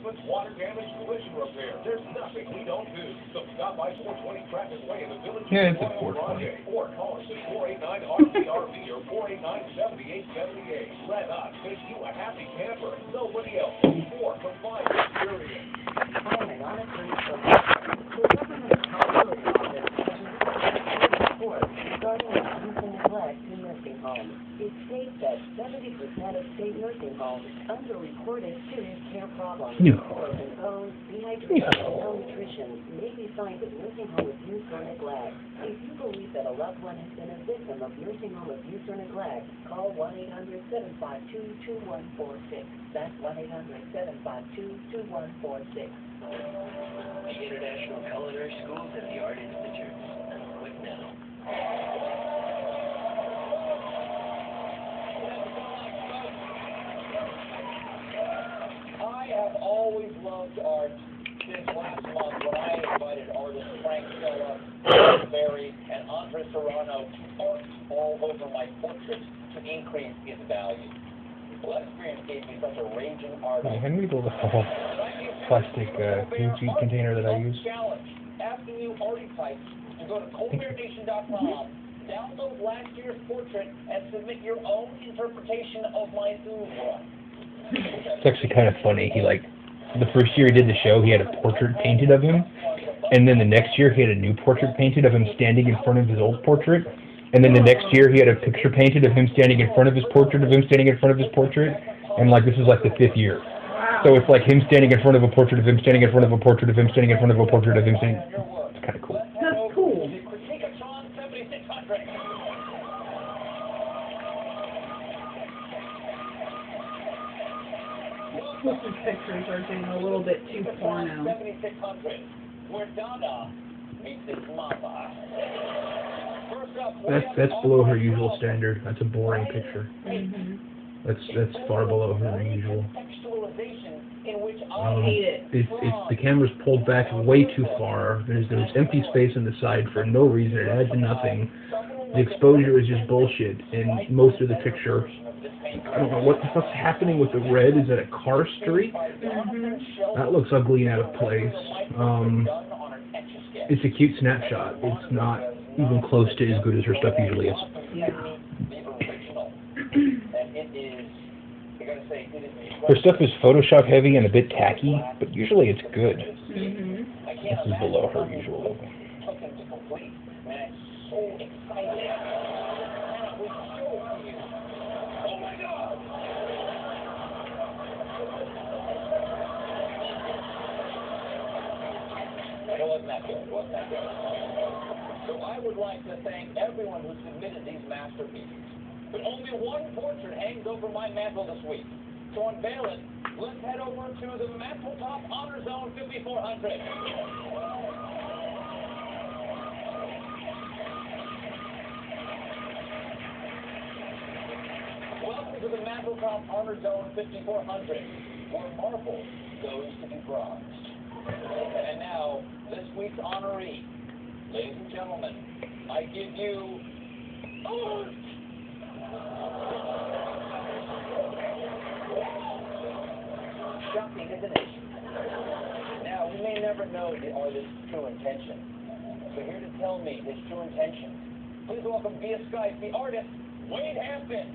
replacements, water damage, collision repair. There's nothing we don't do. So stop by 420 Traffic Way in the Village. Yeah, it's a 420. Or call us at 489-RCRV or 489-7878. Let us make you a happy camper. Nobody else. 4 for 5 experience. I'm an honest researcher. The government accountability office has report regarding abuse and neglect in nursing homes. It states that 70% of state nursing homes under-reported serious care problems. Broken bones, dehydration, and malnutrition may be signs of nursing home abuse or neglect. If you believe that a loved one has been a victim of nursing home abuse or neglect, call 1-800-752-2146. That's 1-800-752-2146. The International Culinary Schools and the Art Institute. Click now. I have always loved art since last month when I invited artists Frank Stella, Barry, and Andre Serrano to art all over my portraits to increase its value. Well, that experience gave me such a raging art. Hand me the little plastic Gucci container that I use. Challenge, asking you archetypes to go to coldbearnation.com, download last year's portrait, and submit your own interpretation of my oeuvre. It's actually kind of funny. The first year he did the show, he had a portrait painted of him, and then the next year he had a new portrait painted of him standing in front of his old portrait, and then the next year he had a picture painted of him standing in front of his portrait of him standing in front of his portrait, and this is the 5th year. So it's him standing in front of a portrait of him standing in front of a portrait of him standing in front of a portrait of him standing. It's kind of cool. That's cool. His pictures are getting a little bit too porno. 7600, where Dada meets his mama. That's below her usual standard. That's a boring picture. That's far below her usual. I hate it. The camera's pulled back way too far. There's empty space on the side for no reason. It adds nothing. The exposure is just bullshit. And most of the picture, I don't know what the fuck's happening with the red. Is that a car streak? That looks ugly and out of place. It's a cute snapshot. It's not even close to as good as her stuff usually is. Yeah. Her stuff is Photoshop heavy and a bit tacky, but usually it's good. This is below her usual level. So I would like to thank everyone who submitted these masterpieces. But only one portrait hangs over my mantle this week. To unveil it, let's head over to the Manteltop Honor Zone 5400. Welcome to the Manteltop Honor Zone 5400, where marble goes to be bronzed. And now, this week's honoree. Ladies and gentlemen, I give you... Shocking, isn't it? Now, we may never know the artist's true intention. So here to tell me his true intention, please welcome via Skype the artist, Wade Hampton.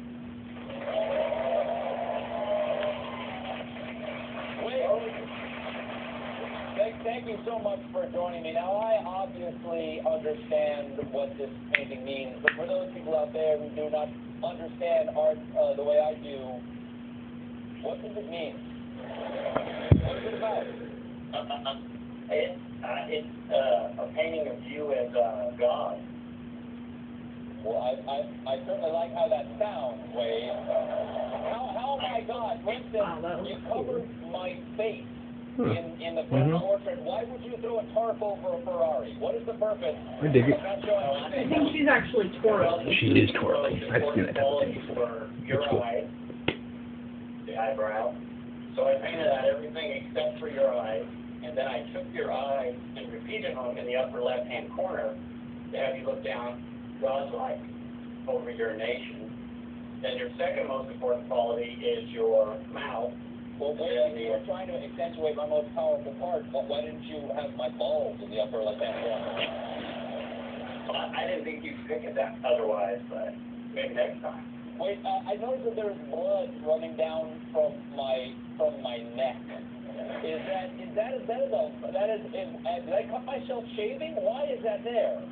Thank you so much for joining me. Now, I obviously understand what this painting means, but for those people out there who do not understand art the way I do, what does it mean? What is it about? It's a painting of you as God. Well, I certainly like how that sounds, Wade. How am I God? For instance, you covered my face. In the front portrait, why would you throw a tarp over a Ferrari? What is the purpose? I dig it. I think she's actually twirling. She is twirling. I've seen that type of thing before. Your It's cool. eyes, the eyebrow. So I painted out everything except for your eyes, and then I took your eyes and repeated them in the upper left-hand corner to have you look down God-like over your nation. Then your second most important quality is your mouth, Well, when you were trying to accentuate my most powerful part, why didn't you have my balls in the upper left-hand corner? Well, I didn't think you'd pick it that otherwise, but maybe next time. Wait, I noticed that there's blood running down from my neck. Did I cut myself shaving? Why is that there?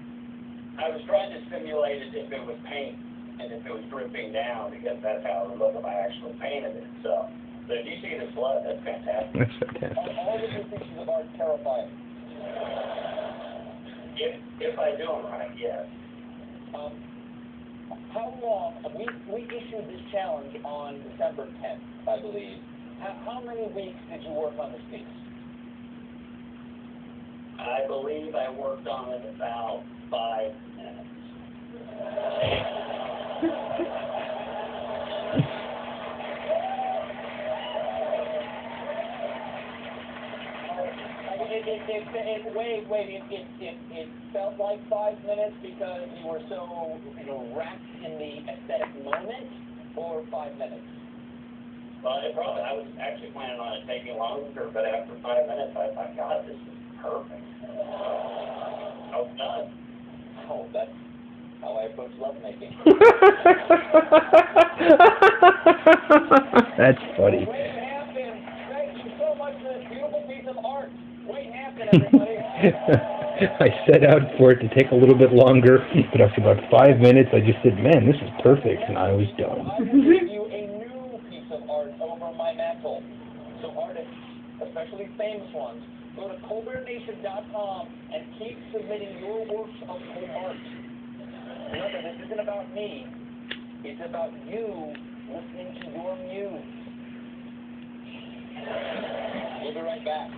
I was trying to simulate it if it was paint and if it was dripping down, because that's how it would look if I actually painted it. So if you see the blood, that's fantastic. That's fantastic. All of your pieces of art terrifying. If I do them right, yes. How long, we issued this challenge on December 10th, I believe. How many weeks did you work on this piece? I believe I worked on it about 5 minutes. It felt like 5 minutes because you were so wrapped in the aesthetic moment, or 5 minutes? Well, I was actually planning on it taking longer, but after 5 minutes, I thought, God, this is perfect. I was done. Oh, that's how I approach lovemaking. That's funny. Wade Hampton, thank you so much for this beautiful piece of art. Wade Hampton, everybody. I set out for it to take a little bit longer, but after about 5 minutes, I just said, man, this is perfect, and I was done. I will give you a new piece of art over my mantle. So artists, especially famous ones, go to ColbertNation.com and keep submitting your works of art. Remember, this isn't about me. It's about you listening to your muse. We'll be right back.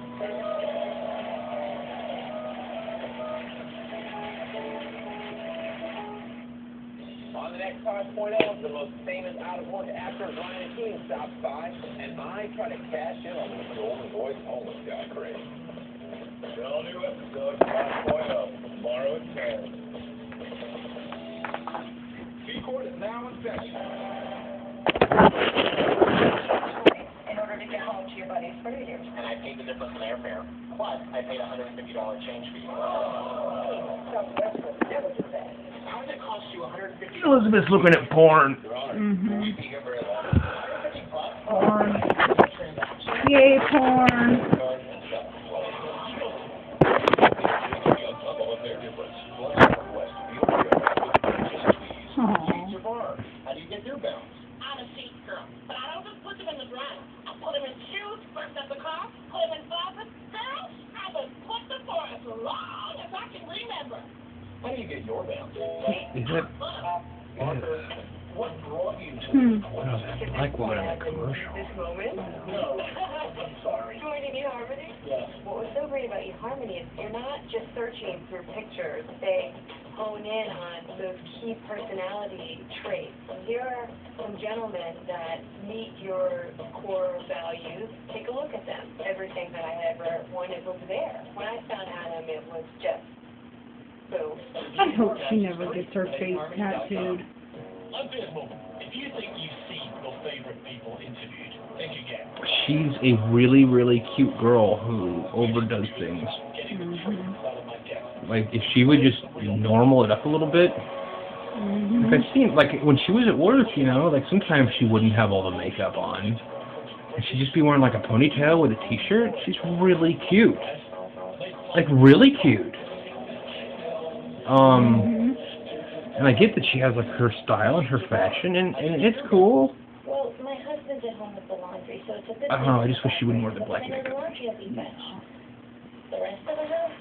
On the next 5.0, the most famous out-of-work actor Ryan King stops by, and I try to cash in on this golden voice homeless guy craze. All new episode 5.0, tomorrow at 10. T-Court is now in session. In order to get home to your buddies for New Year's. And I paid the difference in airfare. Plus, I paid a $150 change fee. How does it cost you $150? Elizabeth's looking at porn. Mm-hmm. Porn. Yay, porn. How do you get your bounce? I'm a sheet girl, but I don't just put them in the dryer. I put them in shoes, first at the car, put them in closets. Girl, I just put them for as long as I can remember. How do you get your bounce? Is it? What brought you to I like woman in the commercial. This moment? No. I'm sorry. Joining eHarmony? Yes. What was so great about eHarmony is you're not just searching through pictures. They hone in on those key personality traits. Here are some gentlemen that meet your core values. Take a look at them. Everything that I ever wanted was there. When I found Adam, it was just boom. I hope she never gets her face tattooed. Abysmal. If you think you've seen your favorite people interviewed, think again. She's a really, really cute girl who overdoes things. Like, if she would just normal it up a little bit. Like, I've seen, like, when she was at work, you know, like, sometimes she wouldn't have all the makeup on. And she'd just be wearing, like, a ponytail with a t-shirt. She's really cute. Like, really cute. And I get that she has, like, her style and her fashion, and it's cool. Well, my husband's at home with the laundry, so it's a good I don't know, I just wish she wouldn't wear the black And then the makeup. laundry will be fresh. The rest of the house?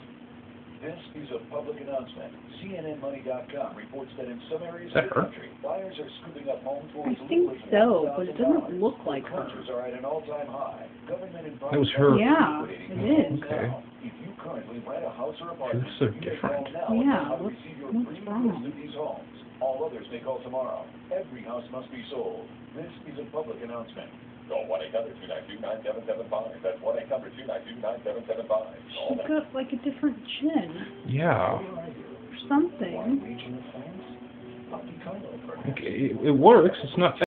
This is a public announcement. CNNMoney.com reports that in some areas Is that of the her? country, buyers are scooping up homes for I as think little as so, but it doesn't $1,000. look like her. Purchases are at an all-time high. Government and That was her. Yeah, it is. Okay. If you currently rent a house or apartment, She looks so you may different. call now Yeah, how to what's receive your wrong? free list of these homes. All others may call tomorrow. Every house must be sold. This is a public announcement. Call 1-800-292-9775. That's 1-800-292-9775. She's got like a different chin Yeah. or something. It works. It's not